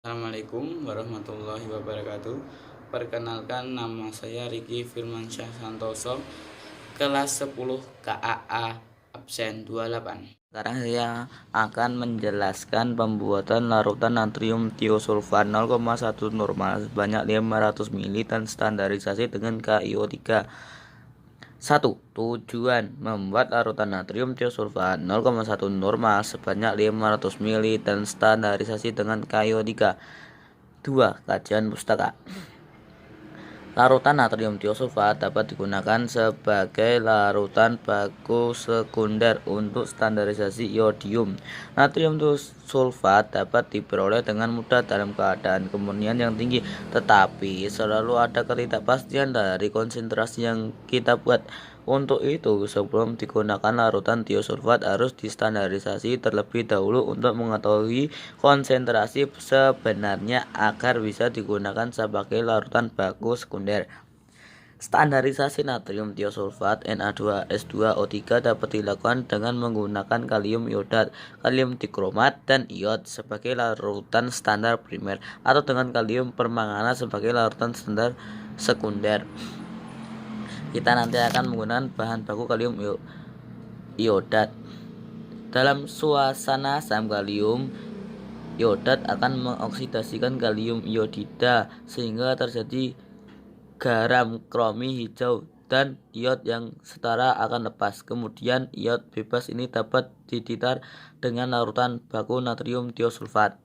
Assalamualaikum warahmatullahi wabarakatuh. Perkenalkan, nama saya Riki Firmansyah Santoso, kelas 10 KAA absen 28. Sekarang saya akan menjelaskan pembuatan larutan natrium tiosulfat 0,1 normal sebanyak 500 ml dan standarisasi dengan KiO3. 1. Tujuan: membuat larutan natrium tiosulfat 0,1 normal sebanyak 500 ml dan standarisasi dengan KiO3. 2. Kajian pustaka. Larutan natrium tiosulfat dapat digunakan sebagai larutan baku sekunder untuk standarisasi iodium. Natrium tiosulfat dapat diperoleh dengan mudah dalam keadaan kemurnian yang tinggi, tetapi selalu ada ketidakpastian dari konsentrasi yang kita buat. Untuk itu, sebelum digunakan larutan tiosulfat harus distandarisasi terlebih dahulu untuk mengetahui konsentrasi sebenarnya agar bisa digunakan sebagai larutan baku sekunder. Standarisasi natrium tiosulfat Na2S2O3 dapat dilakukan dengan menggunakan kalium iodat, kalium dikromat, dan iod sebagai larutan standar primer atau dengan kalium permanganat sebagai larutan standar sekunder. Kita nanti akan menggunakan bahan baku kalium iodat. Dalam suasana asam, kalium iodat akan mengoksidasikan kalium iodida sehingga terjadi garam kromi hijau dan iod yang setara akan lepas. Kemudian iod bebas ini dapat dititar dengan larutan baku natrium tiosulfat.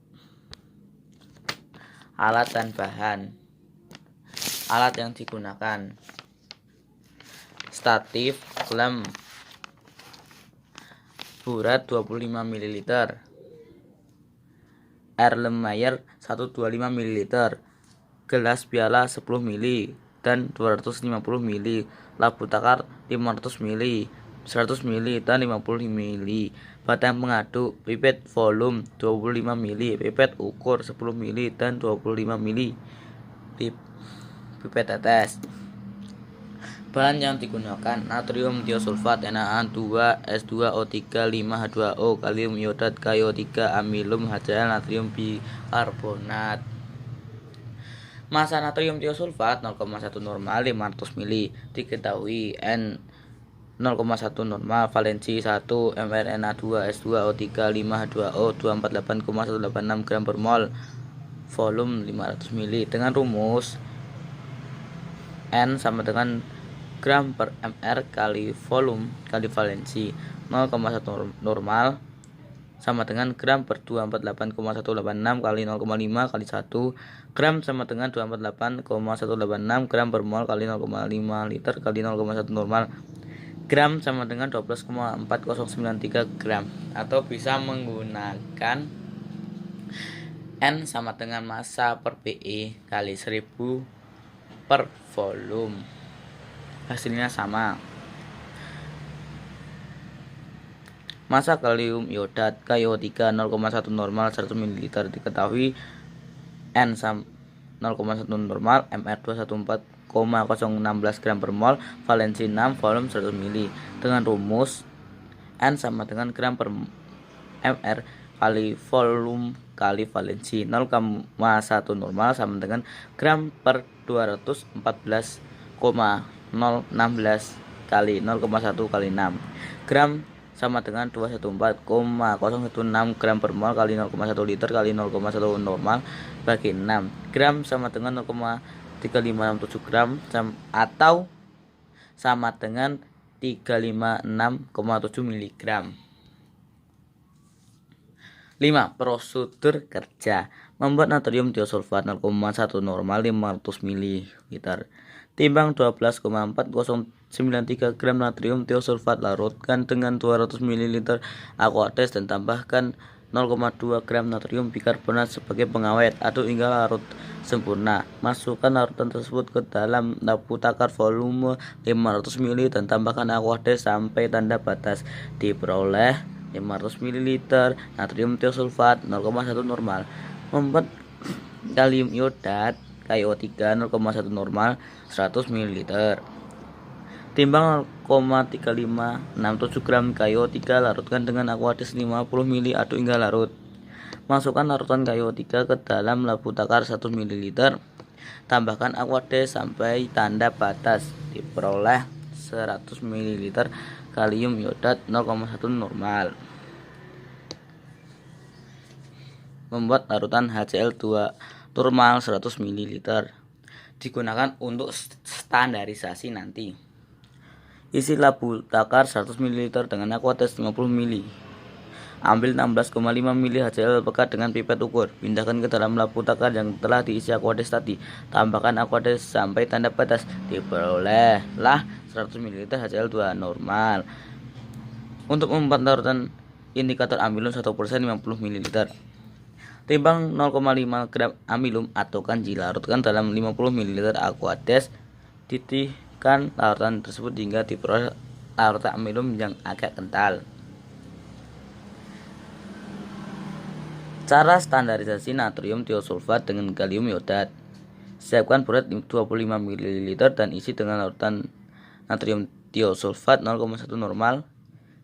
Alat dan bahan. Alat yang digunakan: statif lem burat 25 ml, Erlenmeyer 125 ml, gelas piala 10 ml dan 250 ml, labu takar 500 ml, 100 ml dan 50 ml, batang pengaduk, pipet volume 25 ml, pipet ukur 10 ml dan 25 ml, pipet tetes. Bahan yang digunakan: natrium tiosulfat Na2S2O3 5H2O, kalium iodat, KiO3, amilum, HCl, natrium bikarbonat. Massa natrium tiosulfat 0,1 normal 500 ml. Diketahui N 0,1 normal, valensi 1, mRNA2S2O3 5H2O 248,186 gram per mol, volume 500 ml. Dengan rumus N sama dengan gram per mr kali volume kali valensi. 0,1 normal sama dengan gram per 248,186 kali 0,5 kali 1 gram sama dengan 248,186 gram per mol kali 0,5 liter kali 0,1 normal. Gram sama dengan 12,4093 gram, atau bisa menggunakan N sama dengan massa per PE kali 1000 per volume. Hasilnya sama. Massa kalium iodat KiO3 0,1 normal 100 ml. Diketahui N 0,1 normal, mR 214,016 gram per mol, valensi 6, volume 100 ml. Dengan rumus N sama dengan gram per mR kali volume kali valensi. 0,1 normal sama dengan gram per 214,016 kali 0,1 kali 6 gram sama dengan 214,016 gram per mol kali 0,1 liter kali 0,1 normal bagi 6. Gram sama dengan 0,3567 gram atau sama dengan 356,7 mg. 5. Prosedur kerja: membuat natrium tiosulfat 0,1 normal 500 ml. Timbang 12,4093 gram natrium tiosulfat, larutkan dengan 200 ml aqueous dan tambahkan 0,2 gram natrium bikarbonat sebagai pengawet. Aduk hingga larut sempurna. Masukkan larutan tersebut ke dalam labu takar volume 500 ml dan tambahkan aqueous sampai tanda batas. Diperoleh 500 ml natrium tiosulfat 0,1 normal. Membuat kalium iodat KiO3 0,1 normal 100 ml. Timbang 0,3567 gram KiO3, larutkan dengan aqueous 50 ml, aduk hingga larut. Masukkan larutan KiO3 ke dalam labu takar 1 ml. Tambahkan Aquades sampai tanda batas. Diperoleh 100 ml kalium iodat 0,1 normal. Membuat larutan HCl2 normal 100 ml. Digunakan untuk standarisasi nanti. Isi labu takar 100 ml dengan Aquades 50 ml. Ambil 16,5 ml HCl pekat dengan pipet ukur. Pindahkan ke dalam labu takar yang telah diisi Aquades tadi. Tambahkan Aquades sampai tanda batas. Diperolehlah 100 ml HCl2 normal. Untuk membuat larutan indikator amilum 1% 50 ml. Timbang 0,5 gram amilum atau kanji, larutkan dalam 50 ml Aquades. Titihkan larutan tersebut hingga diperoleh larutan amilum yang agak kental. Cara standarisasi natrium tiosulfat dengan kalium iodat. Siapkan berat 25 ml dan isi dengan larutan natrium tiosulfat 0,1 normal.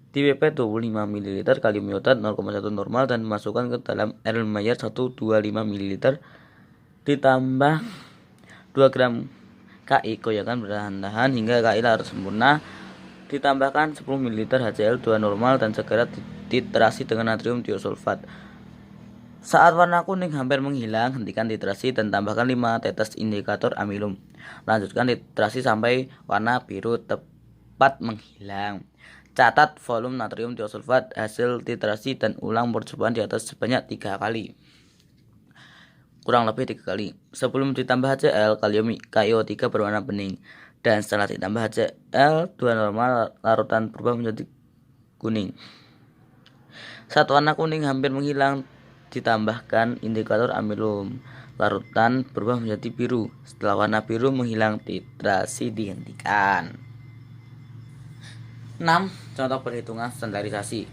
Dipipet 25 ml kalium iodat 0,1 normal dan masukkan ke dalam Erlenmeyer 125 ml. Ditambah 2 gram Ki, goyangkan perlahan-lahan hingga Ki larut sempurna. Ditambahkan 10 ml HCl2 normal dan segera titrasi dengan natrium tiosulfat. Saat warna kuning hampir menghilang, hentikan titrasi dan tambahkan 5 tetes indikator amilum. Lanjutkan titrasi sampai warna biru tepat menghilang. Catat volume natrium tiosulfat hasil titrasi dan ulang percobaan di atas sebanyak 3 kali. Kurang lebih 3 kali. Sebelum ditambah HCl, kalium KiO3 berwarna bening. Dan setelah ditambah HCl2 normal, larutan berubah menjadi kuning. Saat warna kuning hampir menghilang, ditambahkan indikator amilum. Larutan berubah menjadi biru. Setelah warna biru menghilang, titrasi dihentikan. 6. Contoh perhitungan standarisasi.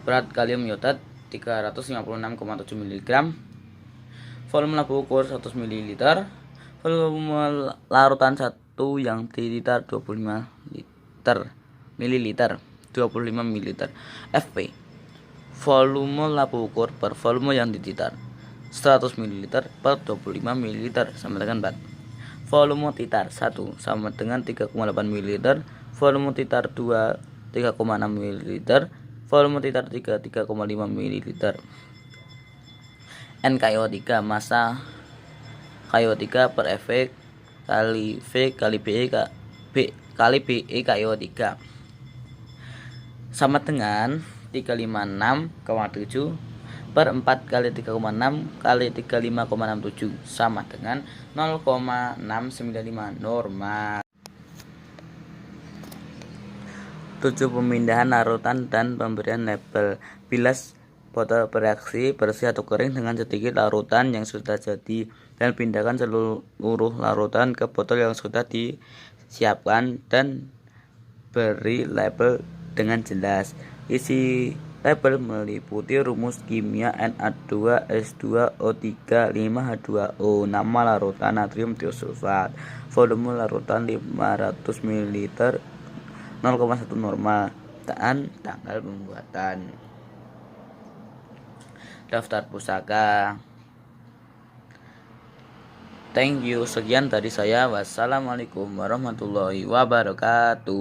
Berat kalium iodat 356,7 mg. Volume labu ukur 100 ml. Volume larutan 1 yang dititar 25 ml. Fp. Volume labu ukur per volume yang dititar 100 ml per 25 ml sama dengan 4. Volume titar 1 sama dengan 3,8 ml. Volume titar 2 3,6 ml. Volume titar 3 3,5 ml. NKiO3 massa KiO3 per F kali V kali BE KiO3 sama dengan 356,7 per 4 kali 3,6 kali 35,67 sama dengan 0,695 normal. 7. Pemindahan larutan dan pemberian label. Bilas botol bereaksi bersih atau kering dengan sedikit larutan yang sudah jadi dan pindahkan seluruh larutan ke botol yang sudah disiapkan dan beri label dengan jelas. Isi label meliputi rumus kimia Na2S2O3 5H2O, nama larutan natrium tiosulfat, volume larutan 500 ml 0,1 normal, dan tanggal pembuatan. Daftar pusaka. Thank you. Sekian dari saya. Wassalamualaikum warahmatullahi wabarakatuh.